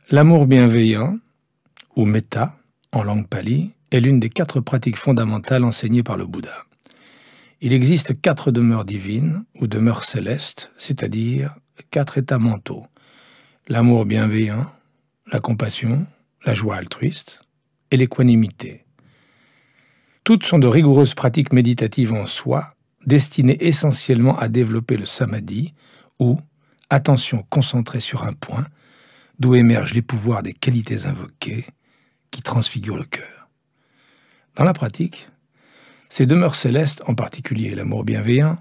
L'amour bienveillant, ou metta en langue pali, est l'une des 4 pratiques fondamentales enseignées par le Bouddha. Il existe 4 demeures divines ou demeures célestes, c'est-à-dire 4 états mentaux. L'amour bienveillant, la compassion, la joie altruiste et l'équanimité. Toutes sont de rigoureuses pratiques méditatives en soi, destinées essentiellement à développer le samadhi, ou attention concentrée sur un point, d'où émergent les pouvoirs des qualités invoquées qui transfigurent le cœur. Dans la pratique, ces demeures célestes, en particulier l'amour bienveillant,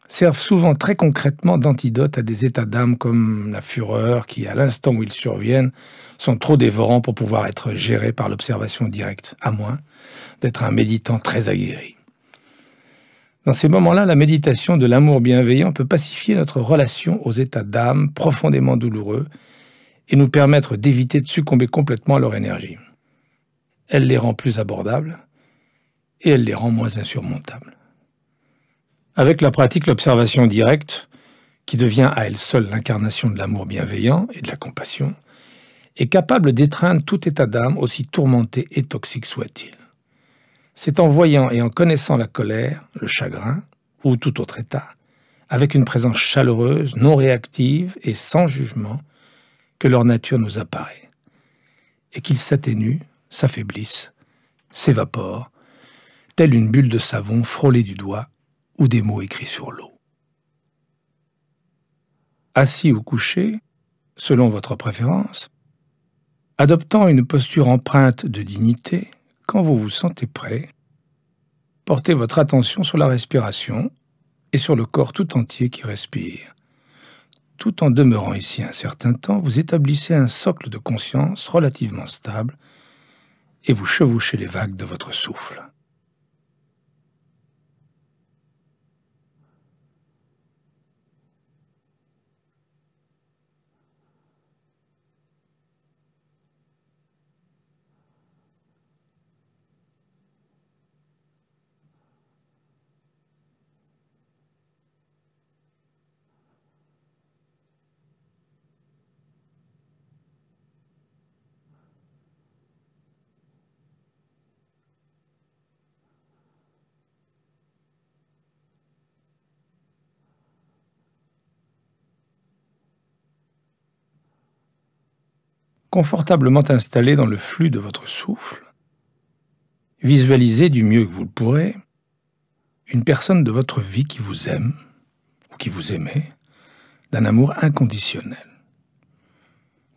servent souvent très concrètement d'antidote à des états d'âme comme la fureur qui, à l'instant où ils surviennent, sont trop dévorants pour pouvoir être gérés par l'observation directe, à moins d'être un méditant très aguerri. Dans ces moments-là, la méditation de l'amour bienveillant peut pacifier notre relation aux états d'âme profondément douloureux et nous permettre d'éviter de succomber complètement à leur énergie. Elle les rend plus abordables et elle les rend moins insurmontables. Avec la pratique, l'observation directe, qui devient à elle seule l'incarnation de l'amour bienveillant et de la compassion, est capable d'étreindre tout état d'âme, aussi tourmenté et toxique soit-il. C'est en voyant et en connaissant la colère, le chagrin ou tout autre état, avec une présence chaleureuse, non réactive et sans jugement, que leur nature nous apparaît, et qu'ils s'atténuent, s'affaiblissent, s'évaporent, telle une bulle de savon frôlée du doigt ou des mots écrits sur l'eau. Assis ou couché, selon votre préférence, adoptant une posture empreinte de dignité, quand vous vous sentez prêt, portez votre attention sur la respiration et sur le corps tout entier qui respire. Tout en demeurant ici un certain temps, vous établissez un socle de conscience relativement stable et vous chevauchez les vagues de votre souffle. Confortablement installé dans le flux de votre souffle, visualisez du mieux que vous le pourrez une personne de votre vie qui vous aime ou qui vous aimait d'un amour inconditionnel.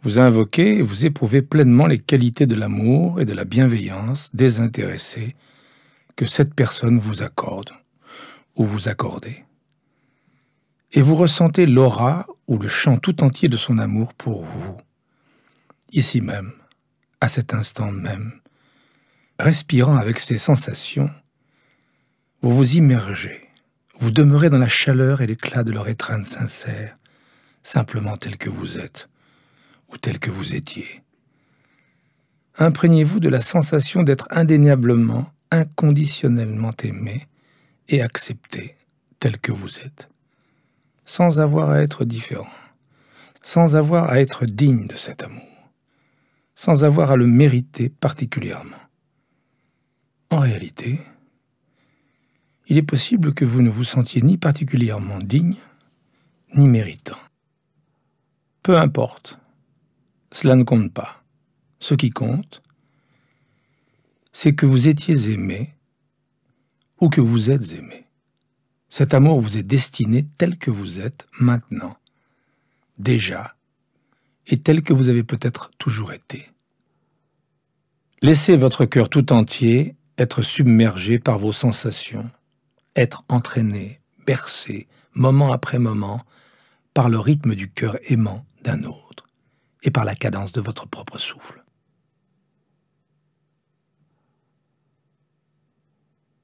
Vous invoquez et vous éprouvez pleinement les qualités de l'amour et de la bienveillance désintéressée que cette personne vous accorde ou vous accordez. Et vous ressentez l'aura ou le champ tout entier de son amour pour vous. Ici même, à cet instant même, respirant avec ces sensations, vous vous immergez, vous demeurez dans la chaleur et l'éclat de leur étreinte sincère, simplement tel que vous êtes, ou tel que vous étiez. Imprégnez-vous de la sensation d'être indéniablement, inconditionnellement aimé et accepté tel que vous êtes, sans avoir à être différent, sans avoir à être digne de cet amour, sans avoir à le mériter particulièrement. En réalité, il est possible que vous ne vous sentiez ni particulièrement digne, ni méritant. Peu importe, cela ne compte pas. Ce qui compte, c'est que vous étiez aimé ou que vous êtes aimé. Cet amour vous est destiné tel que vous êtes maintenant, déjà, et tel que vous avez peut-être toujours été. Laissez votre cœur tout entier être submergé par vos sensations, être entraîné, bercé, moment après moment, par le rythme du cœur aimant d'un autre et par la cadence de votre propre souffle.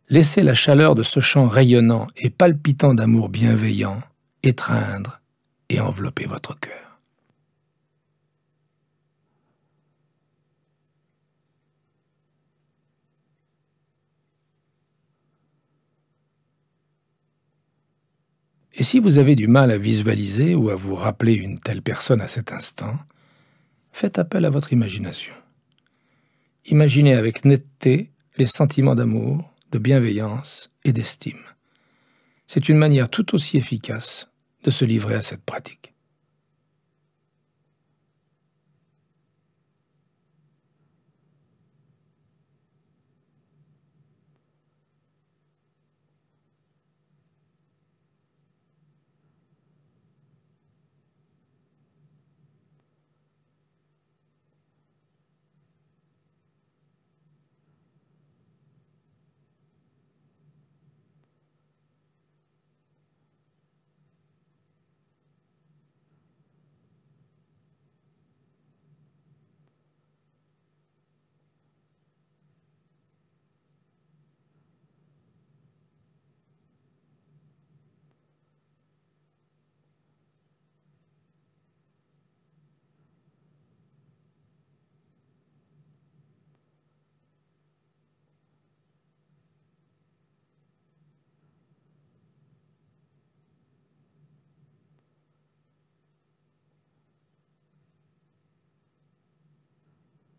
Laissez la chaleur de ce chant rayonnant et palpitant d'amour bienveillant étreindre et envelopper votre cœur. Et si vous avez du mal à visualiser ou à vous rappeler une telle personne à cet instant, faites appel à votre imagination. Imaginez avec netteté les sentiments d'amour, de bienveillance et d'estime. C'est une manière tout aussi efficace de se livrer à cette pratique.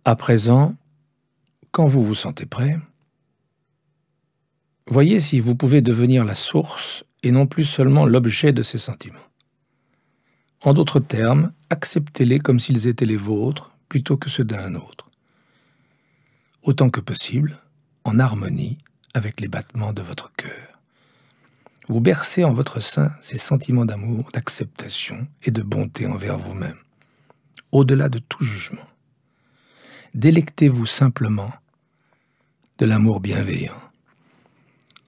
À présent, quand vous vous sentez prêt, voyez si vous pouvez devenir la source et non plus seulement l'objet de ces sentiments. En d'autres termes, acceptez-les comme s'ils étaient les vôtres plutôt que ceux d'un autre. Autant que possible, en harmonie avec les battements de votre cœur. Vous bercez en votre sein ces sentiments d'amour, d'acceptation et de bonté envers vous-même, au-delà de tout jugement. Délectez-vous simplement de l'amour bienveillant,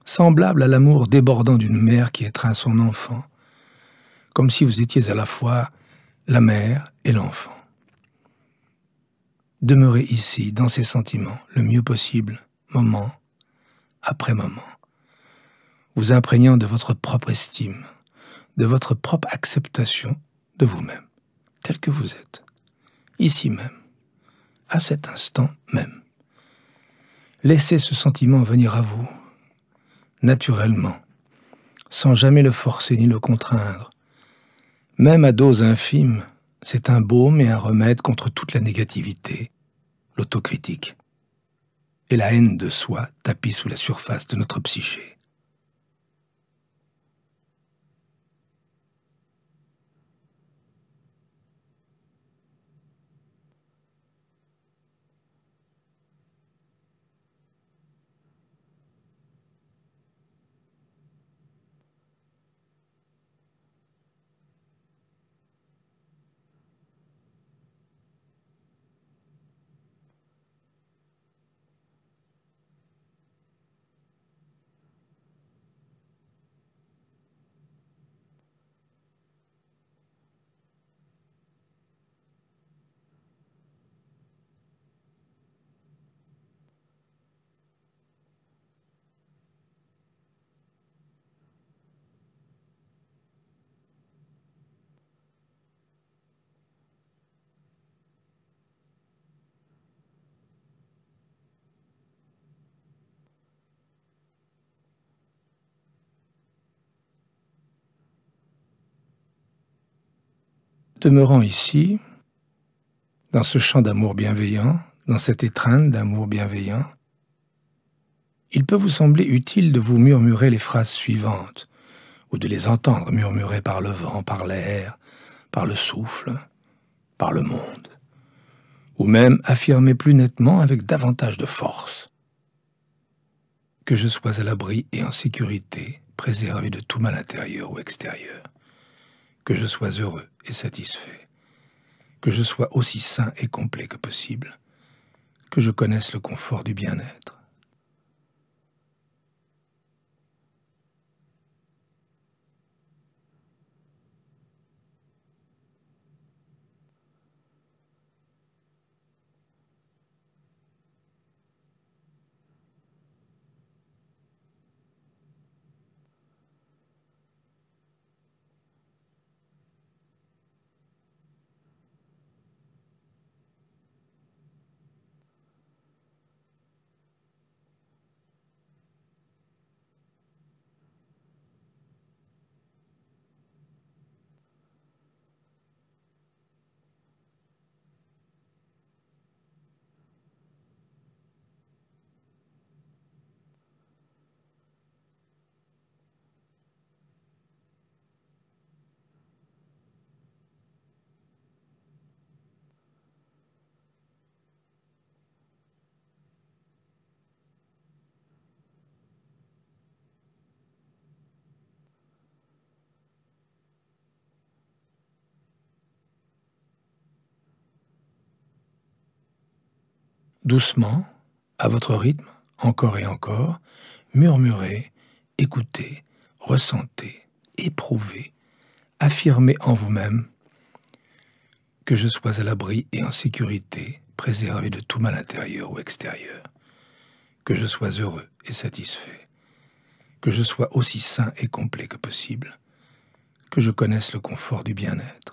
semblable à l'amour débordant d'une mère qui étreint son enfant, comme si vous étiez à la fois la mère et l'enfant. Demeurez ici, dans ces sentiments, le mieux possible, moment après moment, vous imprégnant de votre propre estime, de votre propre acceptation de vous-même, tel que vous êtes, ici même, à cet instant même. Laissez ce sentiment venir à vous, naturellement, sans jamais le forcer ni le contraindre. Même à dose infime, c'est un baume et un remède contre toute la négativité, l'autocritique et la haine de soi tapis sous la surface de notre psyché. Demeurant ici, dans ce champ d'amour bienveillant, dans cette étreinte d'amour bienveillant, il peut vous sembler utile de vous murmurer les phrases suivantes, ou de les entendre murmurer par le vent, par l'air, par le souffle, par le monde, ou même affirmer plus nettement avec davantage de force que je sois à l'abri et en sécurité, préservé de tout mal intérieur ou extérieur, que je sois heureux et satisfait, que je sois aussi sain et complet que possible, que je connaisse le confort du bien-être. Doucement, à votre rythme, encore et encore, murmurez, écoutez, ressentez, éprouvez, affirmez en vous-même que je sois à l'abri et en sécurité, préservé de tout mal intérieur ou extérieur, que je sois heureux et satisfait, que je sois aussi sain et complet que possible, que je connaisse le confort du bien-être.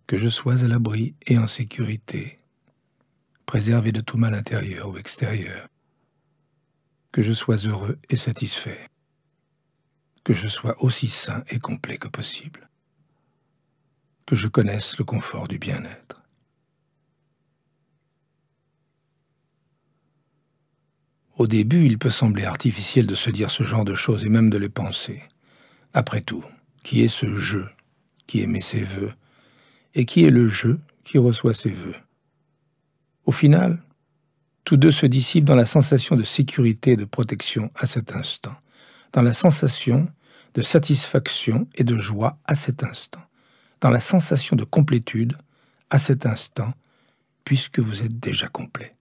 Que je sois à l'abri et en sécurité, préservé de tout mal intérieur ou extérieur, que je sois heureux et satisfait, que je sois aussi sain et complet que possible, que je connaisse le confort du bien-être. Au début, il peut sembler artificiel de se dire ce genre de choses et même de les penser. Après tout, qui est ce « je » qui émet ses vœux et qui est le « je » qui reçoit ses vœux? Au final, tous deux se dissipent dans la sensation de sécurité et de protection à cet instant, dans la sensation de satisfaction et de joie à cet instant, dans la sensation de complétude à cet instant, puisque vous êtes déjà complet,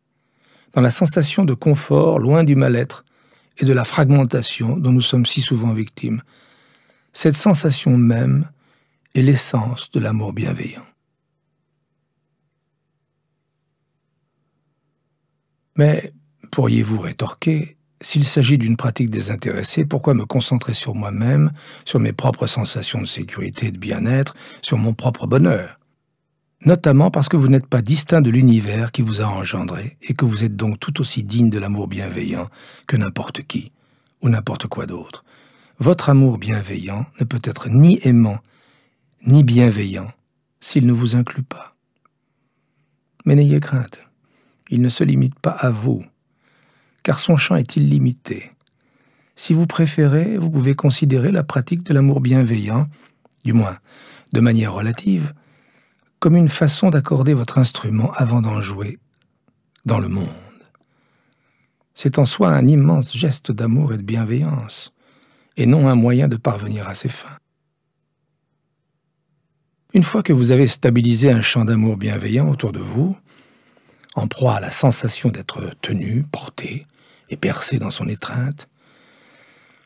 dans la sensation de confort loin du mal-être et de la fragmentation dont nous sommes si souvent victimes. Cette sensation même est l'essence de l'amour bienveillant. Mais, pourriez-vous rétorquer, s'il s'agit d'une pratique désintéressée, pourquoi me concentrer sur moi-même, sur mes propres sensations de sécurité et de bien-être, sur mon propre bonheur? Notamment parce que vous n'êtes pas distinct de l'univers qui vous a engendré et que vous êtes donc tout aussi digne de l'amour bienveillant que n'importe qui ou n'importe quoi d'autre. Votre amour bienveillant ne peut être ni aimant ni bienveillant s'il ne vous inclut pas. Mais n'ayez crainte, il ne se limite pas à vous, car son champ est illimité. Si vous préférez, vous pouvez considérer la pratique de l'amour bienveillant, du moins de manière relative, comme une façon d'accorder votre instrument avant d'en jouer dans le monde. C'est en soi un immense geste d'amour et de bienveillance, et non un moyen de parvenir à ses fins. Une fois que vous avez stabilisé un champ d'amour bienveillant autour de vous, en proie à la sensation d'être tenu, porté et bercé dans son étreinte,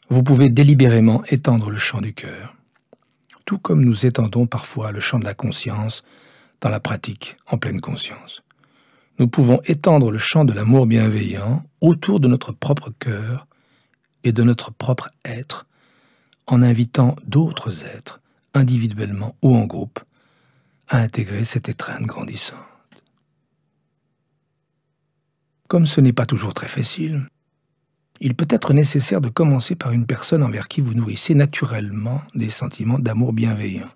vous pouvez délibérément étendre le champ du cœur, tout comme nous étendons parfois le champ de la conscience dans la pratique en pleine conscience. Nous pouvons étendre le champ de l'amour bienveillant autour de notre propre cœur et de notre propre être, en invitant d'autres êtres, individuellement ou en groupe, à intégrer cette étreinte grandissante. Comme ce n'est pas toujours très facile, il peut être nécessaire de commencer par une personne envers qui vous nourrissez naturellement des sentiments d'amour bienveillant,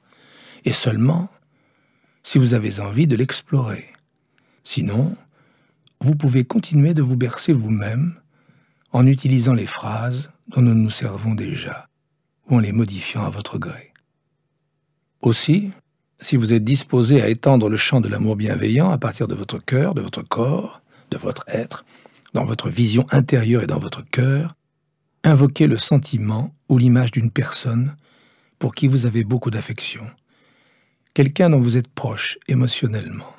et seulement si vous avez envie de l'explorer. Sinon, vous pouvez continuer de vous bercer vous-même en utilisant les phrases dont nous nous servons déjà, ou en les modifiant à votre gré. Aussi, si vous êtes disposé à étendre le champ de l'amour bienveillant à partir de votre cœur, de votre corps, de votre être, dans votre vision intérieure et dans votre cœur, invoquez le sentiment ou l'image d'une personne pour qui vous avez beaucoup d'affection, quelqu'un dont vous êtes proche émotionnellement.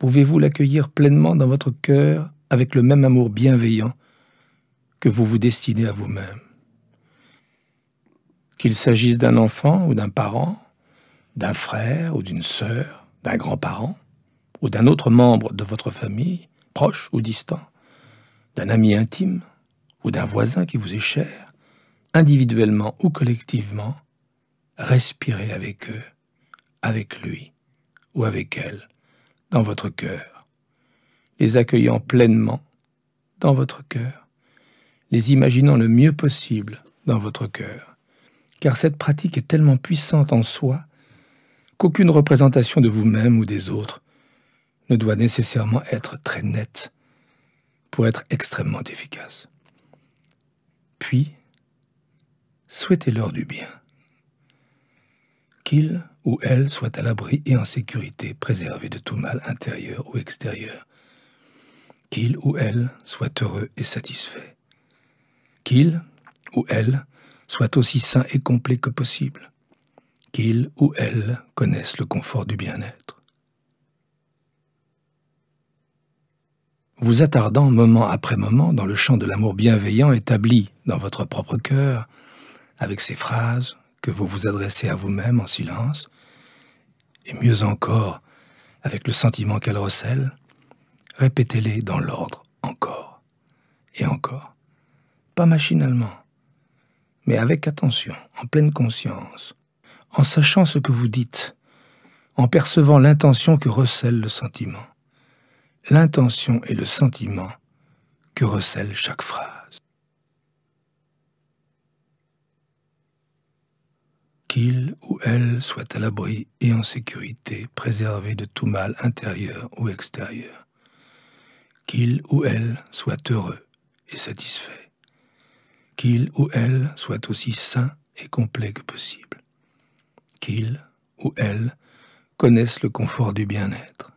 Pouvez-vous l'accueillir pleinement dans votre cœur avec le même amour bienveillant que vous vous destinez à vous-même. Qu'il s'agisse d'un enfant ou d'un parent, d'un frère ou d'une sœur, d'un grand-parent, ou d'un autre membre de votre famille, proche ou distant, d'un ami intime ou d'un voisin qui vous est cher, individuellement ou collectivement, respirez avec eux, avec lui ou avec elle, dans votre cœur, les accueillant pleinement dans votre cœur, les imaginant le mieux possible dans votre cœur. Car cette pratique est tellement puissante en soi qu'aucune représentation de vous-même ou des autres ne doit nécessairement être très nette pour être extrêmement efficace. Puis, souhaitez-leur du bien. Qu'il ou elle soit à l'abri et en sécurité, préservé de tout mal intérieur ou extérieur. Qu'il ou elle soit heureux et satisfait. Qu'il ou elle soit aussi sain et complet que possible. Qu'il ou elle connaisse le confort du bien-être. Vous attardant moment après moment dans le champ de l'amour bienveillant établi dans votre propre cœur, avec ces phrases que vous vous adressez à vous-même en silence, et mieux encore, avec le sentiment qu'elles recèlent, répétez-les dans l'ordre encore et encore, pas machinalement, mais avec attention, en pleine conscience, en sachant ce que vous dites, en percevant l'intention que recèle le sentiment, l'intention et le sentiment que recèle chaque phrase. Qu'il ou elle soit à l'abri et en sécurité, préservé de tout mal intérieur ou extérieur. Qu'il ou elle soit heureux et satisfait. Qu'il ou elle soit aussi sain et complet que possible. Qu'il ou elle connaisse le confort du bien-être.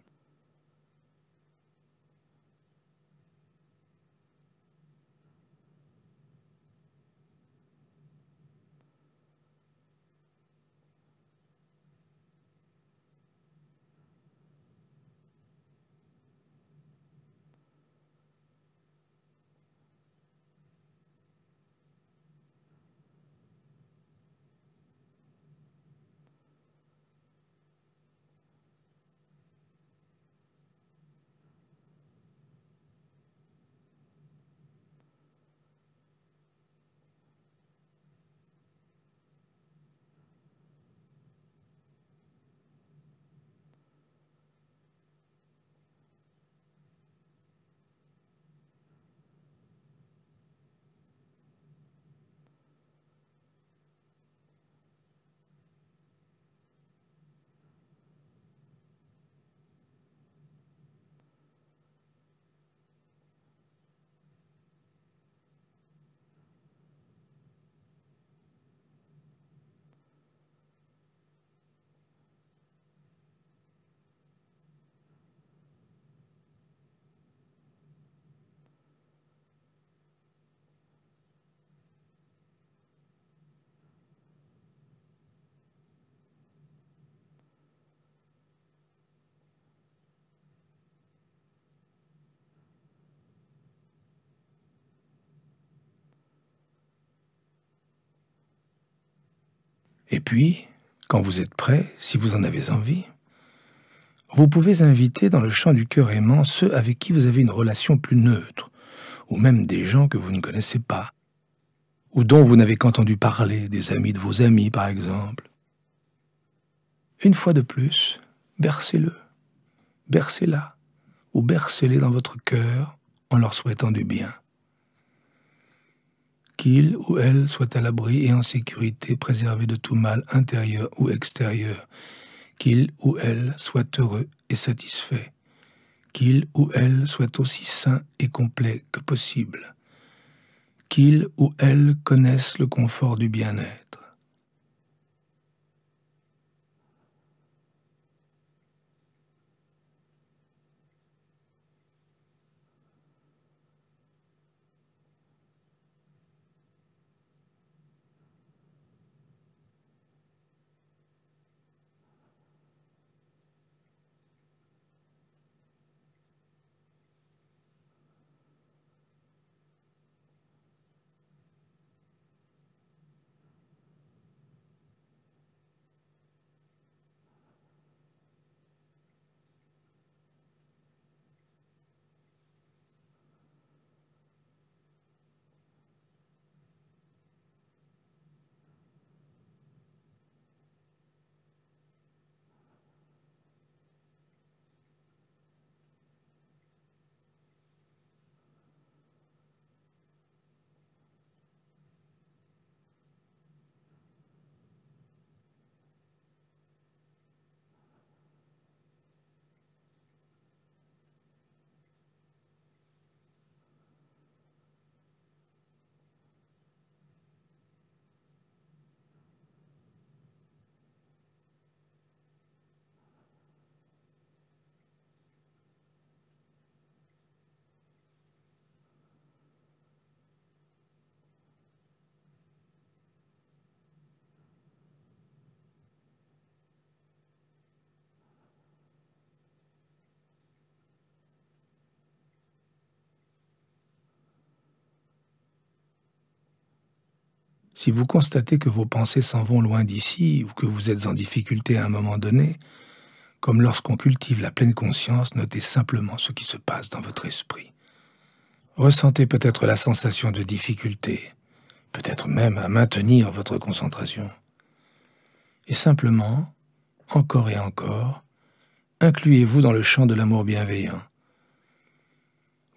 Et puis, quand vous êtes prêt, si vous en avez envie, vous pouvez inviter dans le champ du cœur aimant ceux avec qui vous avez une relation plus neutre, ou même des gens que vous ne connaissez pas, ou dont vous n'avez qu'entendu parler, des amis de vos amis par exemple. Une fois de plus, bercez-le, bercez-la, ou bercez-les dans votre cœur en leur souhaitant du bien. Qu'il ou elle soit à l'abri et en sécurité, préservé de tout mal intérieur ou extérieur. Qu'il ou elle soit heureux et satisfait. Qu'il ou elle soit aussi sain et complet que possible. Qu'il ou elle connaisse le confort du bien-être. Si vous constatez que vos pensées s'en vont loin d'ici ou que vous êtes en difficulté à un moment donné, comme lorsqu'on cultive la pleine conscience, notez simplement ce qui se passe dans votre esprit. Ressentez peut-être la sensation de difficulté, peut-être même à maintenir votre concentration. Et simplement, encore et encore, incluez-vous dans le chant de l'amour bienveillant.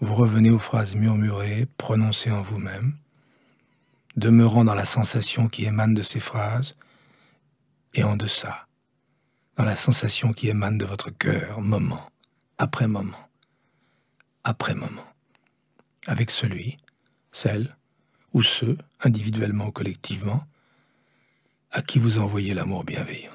Vous revenez aux phrases murmurées, prononcées en vous-même, demeurant dans la sensation qui émane de ces phrases, et en deçà, dans la sensation qui émane de votre cœur, moment après moment, après moment, avec celui, celle ou ceux, individuellement ou collectivement, à qui vous envoyez l'amour bienveillant.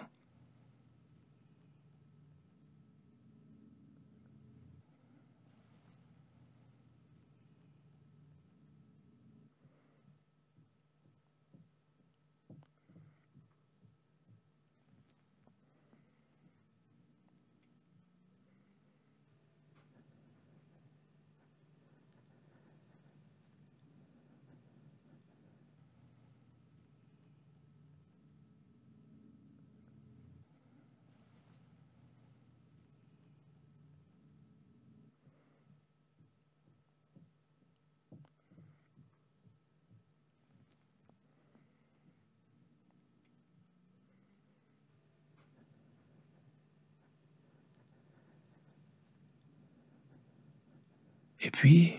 Et puis,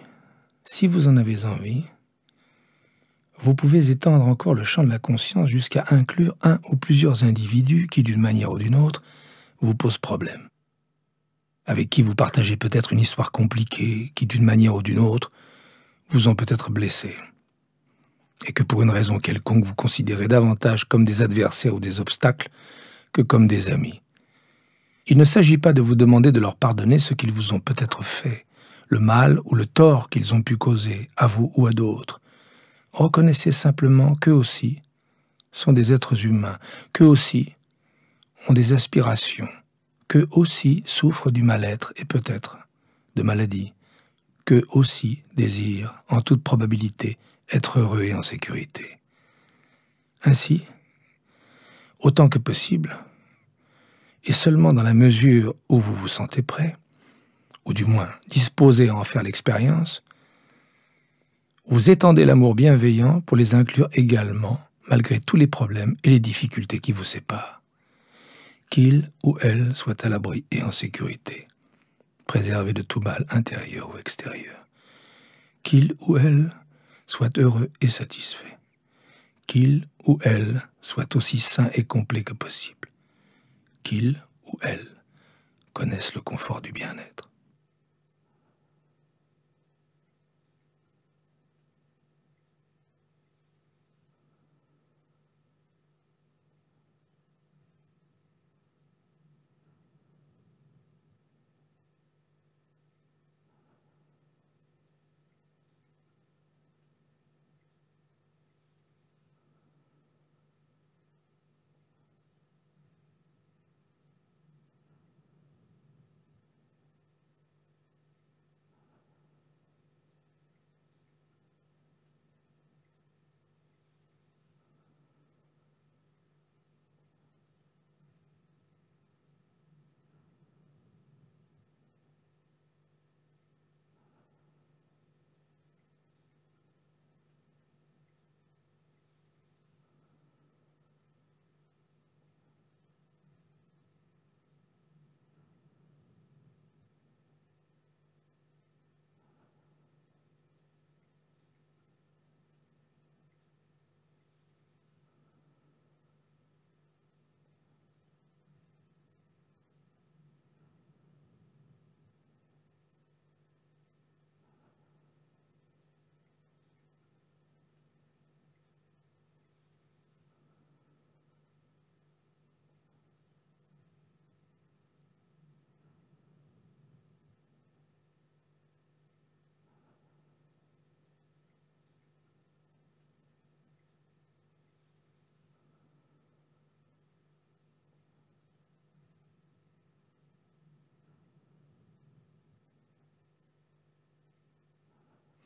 si vous en avez envie, vous pouvez étendre encore le champ de la conscience jusqu'à inclure un ou plusieurs individus qui, d'une manière ou d'une autre, vous posent problème. Avec qui vous partagez peut-être une histoire compliquée, qui, d'une manière ou d'une autre, vous ont peut-être blessé. Et que pour une raison quelconque, vous considérez davantage comme des adversaires ou des obstacles que comme des amis. Il ne s'agit pas de vous demander de leur pardonner ce qu'ils vous ont peut-être fait, le mal ou le tort qu'ils ont pu causer, à vous ou à d'autres. Reconnaissez simplement qu'eux aussi sont des êtres humains, qu'eux aussi ont des aspirations, qu'eux aussi souffrent du mal-être et peut-être de maladies, qu'eux aussi désirent, en toute probabilité, être heureux et en sécurité. Ainsi, autant que possible, et seulement dans la mesure où vous vous sentez prêt, ou du moins disposé à en faire l'expérience, vous étendez l'amour bienveillant pour les inclure également, malgré tous les problèmes et les difficultés qui vous séparent. Qu'ils ou elles soient à l'abri et en sécurité, préservés de tout mal intérieur ou extérieur. Qu'ils ou elles soient heureux et satisfaits. Qu'ils ou elles soient aussi sains et complets que possible. Qu'ils ou elles connaissent le confort du bien-être.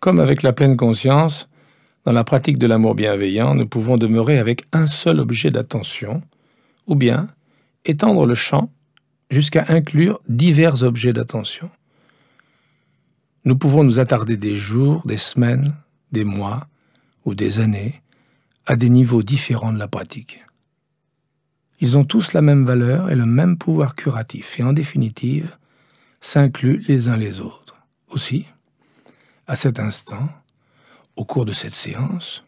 Comme avec la pleine conscience, Dans la pratique de l'amour bienveillant, nous pouvons demeurer avec un seul objet d'attention, ou bien étendre le champ jusqu'à inclure divers objets d'attention. Nous pouvons nous attarder des jours, des semaines, des mois ou des années à des niveaux différents de la pratique. Ils ont tous la même valeur et le même pouvoir curatif et en définitive s'incluent les uns les autres. Aussi, à cet instant, au cours de cette séance,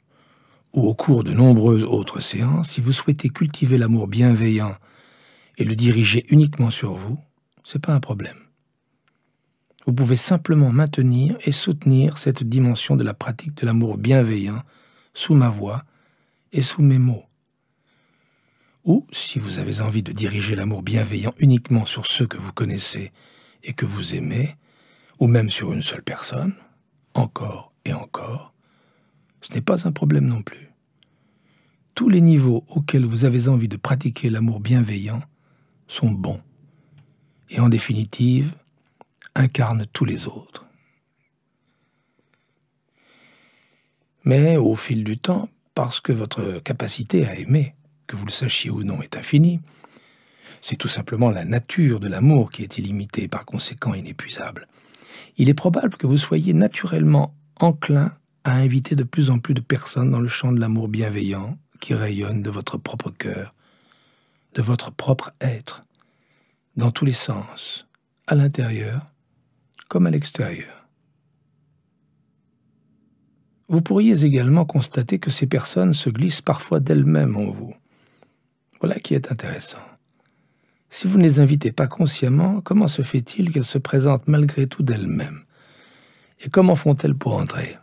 ou au cours de nombreuses autres séances, si vous souhaitez cultiver l'amour bienveillant et le diriger uniquement sur vous, ce n'est pas un problème. Vous pouvez simplement maintenir et soutenir cette dimension de la pratique de l'amour bienveillant sous ma voix et sous mes mots. Ou, si vous avez envie de diriger l'amour bienveillant uniquement sur ceux que vous connaissez et que vous aimez, ou même sur une seule personne, encore et encore, ce n'est pas un problème non plus. Tous les niveaux auxquels vous avez envie de pratiquer l'amour bienveillant sont bons et en définitive incarnent tous les autres. Mais au fil du temps, parce que votre capacité à aimer, que vous le sachiez ou non, est infinie, c'est tout simplement la nature de l'amour qui est illimitée et par conséquent inépuisable. Il est probable que vous soyez naturellement enclin à inviter de plus en plus de personnes dans le champ de l'amour bienveillant qui rayonne de votre propre cœur, de votre propre être, dans tous les sens, à l'intérieur comme à l'extérieur. Vous pourriez également constater que ces personnes se glissent parfois d'elles-mêmes en vous. Voilà qui est intéressant. Si vous ne les invitez pas consciemment, comment se fait-il qu'elles se présentent malgré tout d'elles-mêmes? Et comment font-elles pour entrer?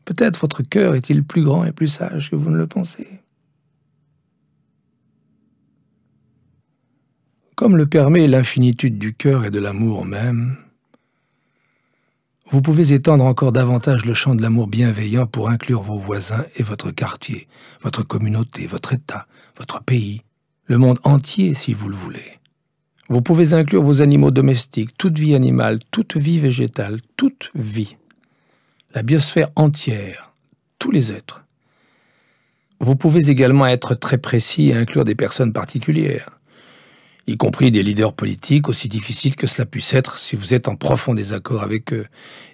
Peut-être votre cœur est-il plus grand et plus sage que vous ne le pensez. Comme le permet l'infinitude du cœur et de l'amour même, vous pouvez étendre encore davantage le champ de l'amour bienveillant pour inclure vos voisins et votre quartier, votre communauté, votre État, votre pays, le monde entier si vous le voulez. Vous pouvez inclure vos animaux domestiques, toute vie animale, toute vie végétale, toute vie, la biosphère entière, tous les êtres. Vous pouvez également être très précis et inclure des personnes particulières, y compris des leaders politiques, aussi difficiles que cela puisse être si vous êtes en profond désaccord avec eux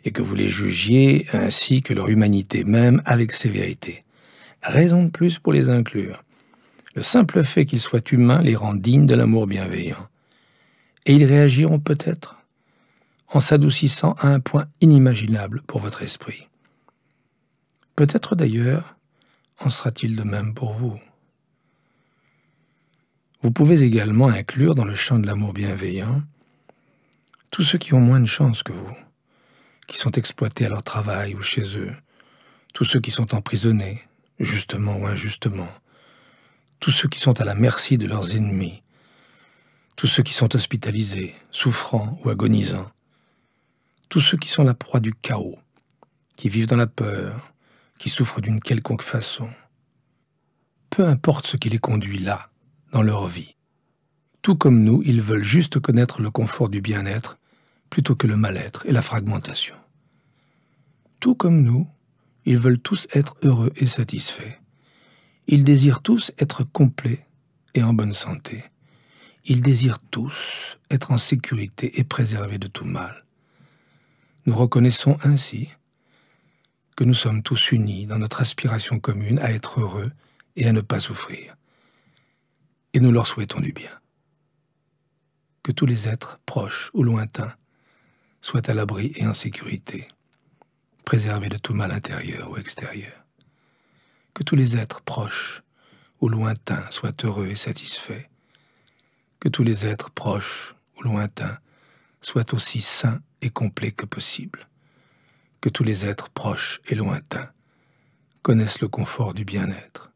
et que vous les jugiez, ainsi que leur humanité même, avec sévérité. Raison de plus pour les inclure. Le simple fait qu'ils soient humains les rend dignes de l'amour bienveillant. Et ils réagiront peut-être en s'adoucissant à un point inimaginable pour votre esprit. Peut-être d'ailleurs en sera-t-il de même pour vous. Vous pouvez également inclure dans le champ de l'amour bienveillant tous ceux qui ont moins de chance que vous, qui sont exploités à leur travail ou chez eux, tous ceux qui sont emprisonnés, justement ou injustement, tous ceux qui sont à la merci de leurs ennemis, tous ceux qui sont hospitalisés, souffrants ou agonisants, tous ceux qui sont la proie du chaos, qui vivent dans la peur, qui souffrent d'une quelconque façon. Peu importe ce qui les conduit là, dans leur vie. Tout comme nous, ils veulent juste connaître le confort du bien-être plutôt que le mal-être et la fragmentation. Tout comme nous, ils veulent tous être heureux et satisfaits. Ils désirent tous être complets et en bonne santé. Ils désirent tous être en sécurité et préservés de tout mal. Nous reconnaissons ainsi que nous sommes tous unis dans notre aspiration commune à être heureux et à ne pas souffrir. Et nous leur souhaitons du bien. Que tous les êtres, proches ou lointains, soient à l'abri et en sécurité, préservés de tout mal intérieur ou extérieur. Que tous les êtres, proches ou lointains, soient heureux et satisfaits. Que tous les êtres, proches ou lointains, soient aussi sains et complets que possible. Que tous les êtres, proches et lointains, connaissent le confort du bien-être.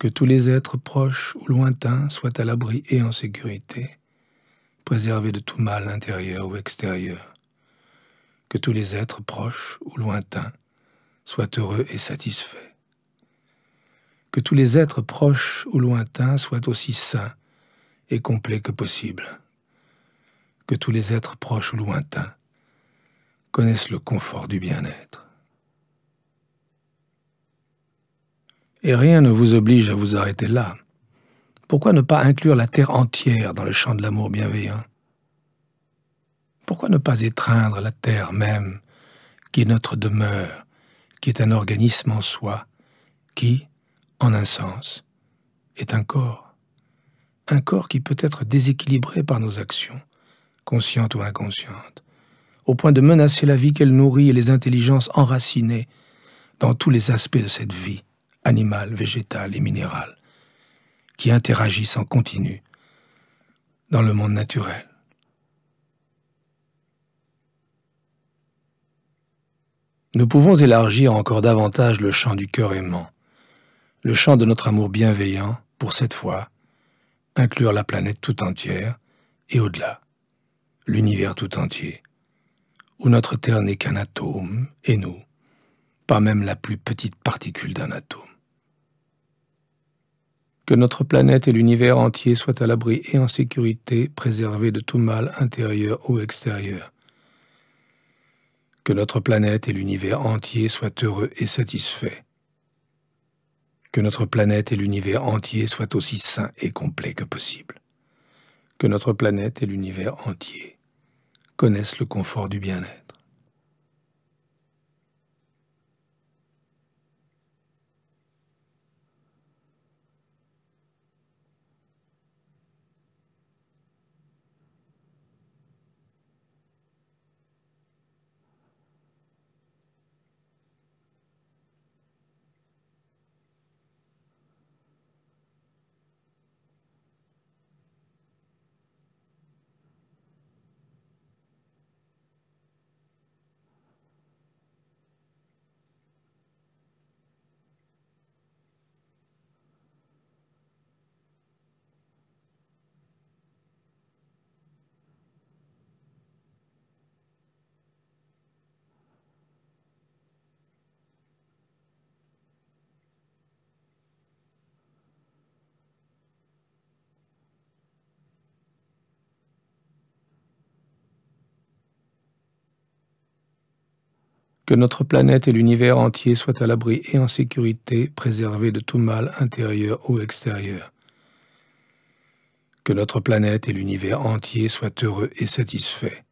Que tous les êtres proches ou lointains soient à l'abri et en sécurité, préservés de tout mal intérieur ou extérieur. Que tous les êtres proches ou lointains soient heureux et satisfaits. Que tous les êtres proches ou lointains soient aussi sains et complets que possible. Que tous les êtres proches ou lointains connaissent le confort du bien-être. Et rien ne vous oblige à vous arrêter là. Pourquoi ne pas inclure la terre entière dans le champ de l'amour bienveillant? Pourquoi ne pas étreindre la terre même, qui est notre demeure, qui est un organisme en soi, qui, en un sens, est un corps qui peut être déséquilibré par nos actions, conscientes ou inconscientes, au point de menacer la vie qu'elle nourrit et les intelligences enracinées dans tous les aspects de cette vie, animale, végétale et minérale, qui interagissent en continu dans le monde naturel. Nous pouvons élargir encore davantage le champ du cœur aimant, le champ de notre amour bienveillant, pour cette fois, inclure la planète tout entière et au-delà, l'univers tout entier, où notre Terre n'est qu'un atome, et nous, pas même la plus petite particule d'un atome. Que notre planète et l'univers entier soient à l'abri et en sécurité, préservés de tout mal intérieur ou extérieur. Que notre planète et l'univers entier soient heureux et satisfaits. Que notre planète et l'univers entier soient aussi sains et complets que possible. Que notre planète et l'univers entier connaissent le confort du bien-être. Que notre planète et l'univers entier soient à l'abri et en sécurité, préservés de tout mal intérieur ou extérieur. Que notre planète et l'univers entier soient heureux et satisfaits.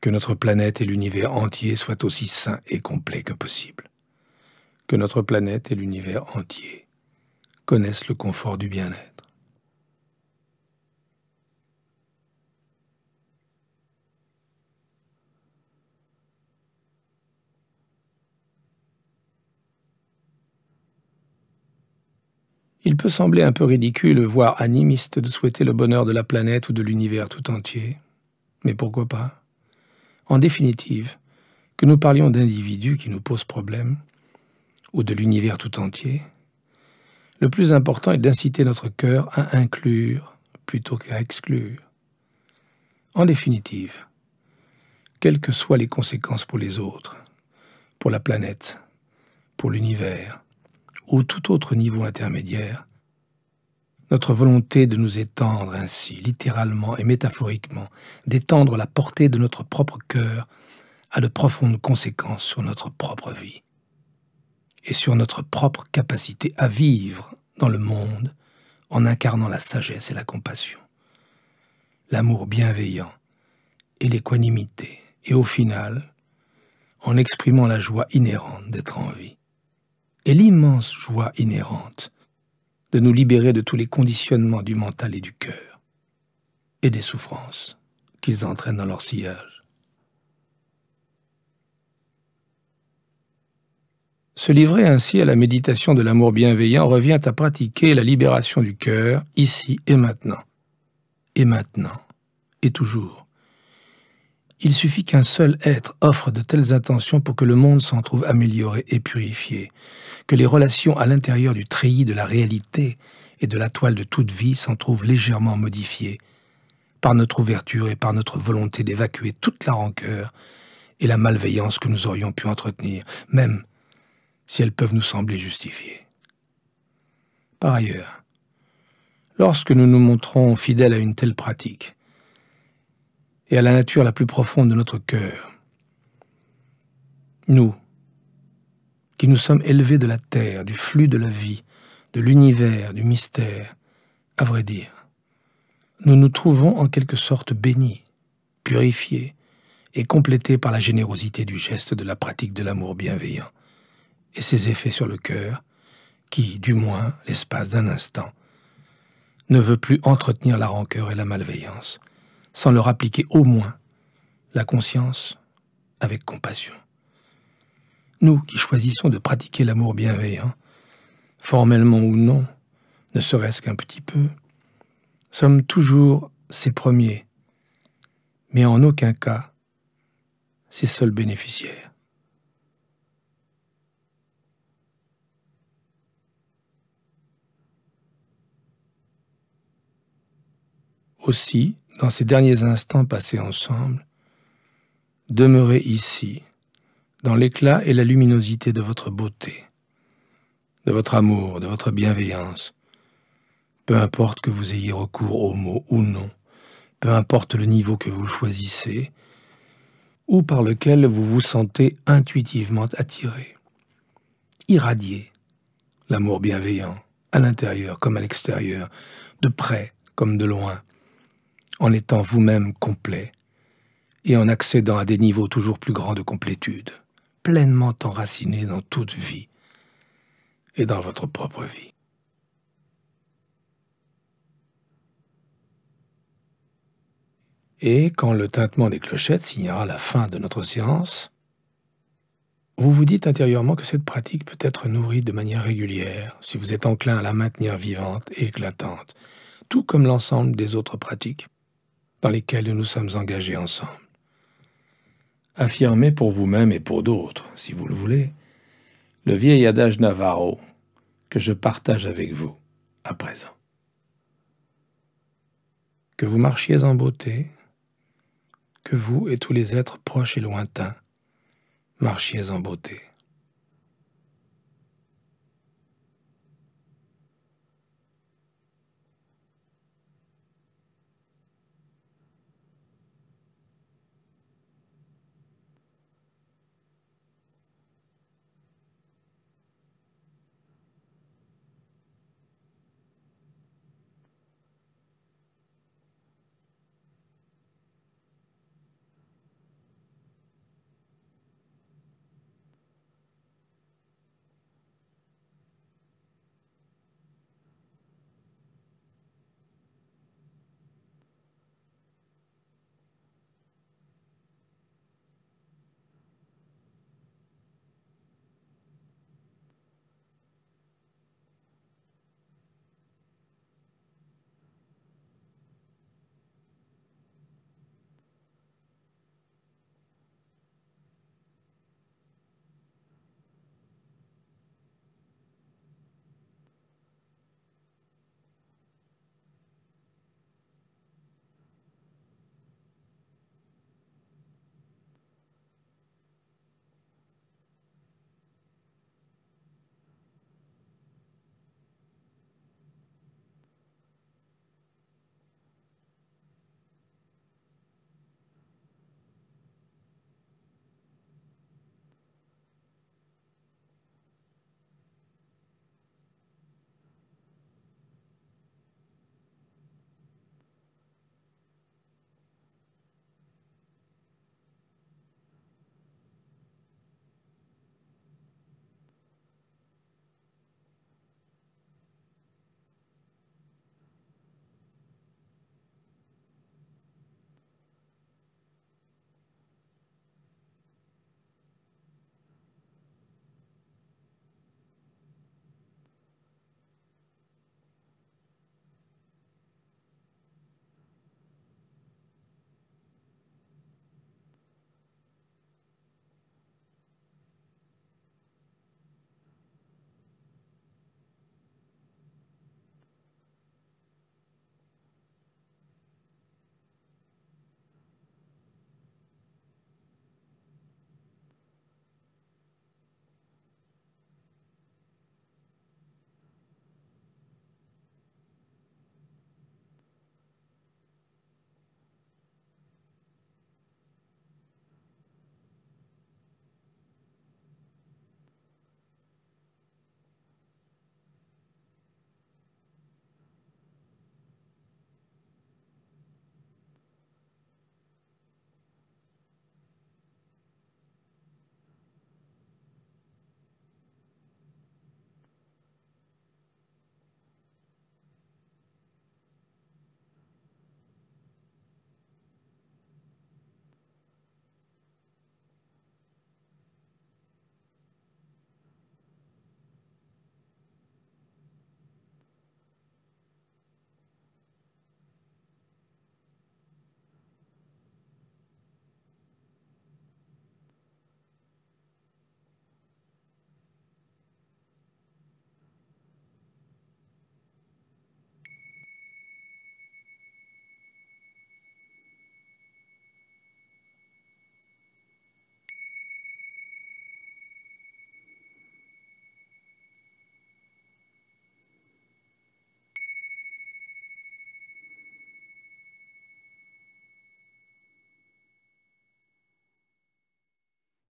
Que notre planète et l'univers entier soient aussi sains et complets que possible. Que notre planète et l'univers entier connaissent le confort du bien-être. Il peut sembler un peu ridicule, voire animiste, de souhaiter le bonheur de la planète ou de l'univers tout entier. Mais pourquoi pas? En définitive, que nous parlions d'individus qui nous posent problème, ou de l'univers tout entier, le plus important est d'inciter notre cœur à inclure plutôt qu'à exclure. En définitive, quelles que soient les conséquences pour les autres, pour la planète, pour l'univers, ou tout autre niveau intermédiaire, notre volonté de nous étendre ainsi, littéralement et métaphoriquement, d'étendre la portée de notre propre cœur a de profondes conséquences sur notre propre vie et sur notre propre capacité à vivre dans le monde en incarnant la sagesse et la compassion, l'amour bienveillant et l'équanimité, et au final, en exprimant la joie inhérente d'être en vie et l'immense joie inhérente de nous libérer de tous les conditionnements du mental et du cœur, et des souffrances qu'ils entraînent dans leur sillage. Se livrer ainsi à la méditation de l'amour bienveillant revient à pratiquer la libération du cœur, ici et maintenant, et toujours. Il suffit qu'un seul être offre de telles intentions pour que le monde s'en trouve amélioré et purifié, que les relations à l'intérieur du treillis de la réalité et de la toile de toute vie s'en trouvent légèrement modifiées, par notre ouverture et par notre volonté d'évacuer toute la rancœur et la malveillance que nous aurions pu entretenir, même si elles peuvent nous sembler justifiées. Par ailleurs, lorsque nous nous montrons fidèles à une telle pratique, et à la nature la plus profonde de notre cœur, nous, qui nous sommes élevés de la terre, du flux de la vie, de l'univers, du mystère, à vrai dire, nous nous trouvons en quelque sorte bénis, purifiés et complétés par la générosité du geste de la pratique de l'amour bienveillant et ses effets sur le cœur qui, du moins l'espace d'un instant, ne veut plus entretenir la rancœur et la malveillance, sans leur appliquer au moins la conscience avec compassion. Nous qui choisissons de pratiquer l'amour bienveillant, formellement ou non, ne serait-ce qu'un petit peu, sommes toujours ses premiers, mais en aucun cas ses seuls bénéficiaires. Aussi, dans ces derniers instants passés ensemble, demeurez ici, dans l'éclat et la luminosité de votre beauté, de votre amour, de votre bienveillance, peu importe que vous ayez recours aux mots ou non, peu importe le niveau que vous choisissez, ou par lequel vous vous sentez intuitivement attiré. Irradiez l'amour bienveillant, à l'intérieur comme à l'extérieur, de près comme de loin, en étant vous-même complet et en accédant à des niveaux toujours plus grands de complétude, pleinement enracinés dans toute vie et dans votre propre vie. Et quand le tintement des clochettes signera la fin de notre séance, vous vous dites intérieurement que cette pratique peut être nourrie de manière régulière si vous êtes enclin à la maintenir vivante et éclatante, tout comme l'ensemble des autres pratiques dans lesquelles nous nous sommes engagés ensemble. Affirmez pour vous-même et pour d'autres, si vous le voulez, le vieil adage Navarro que je partage avec vous à présent. Que vous marchiez en beauté, que vous et tous les êtres proches et lointains marchiez en beauté.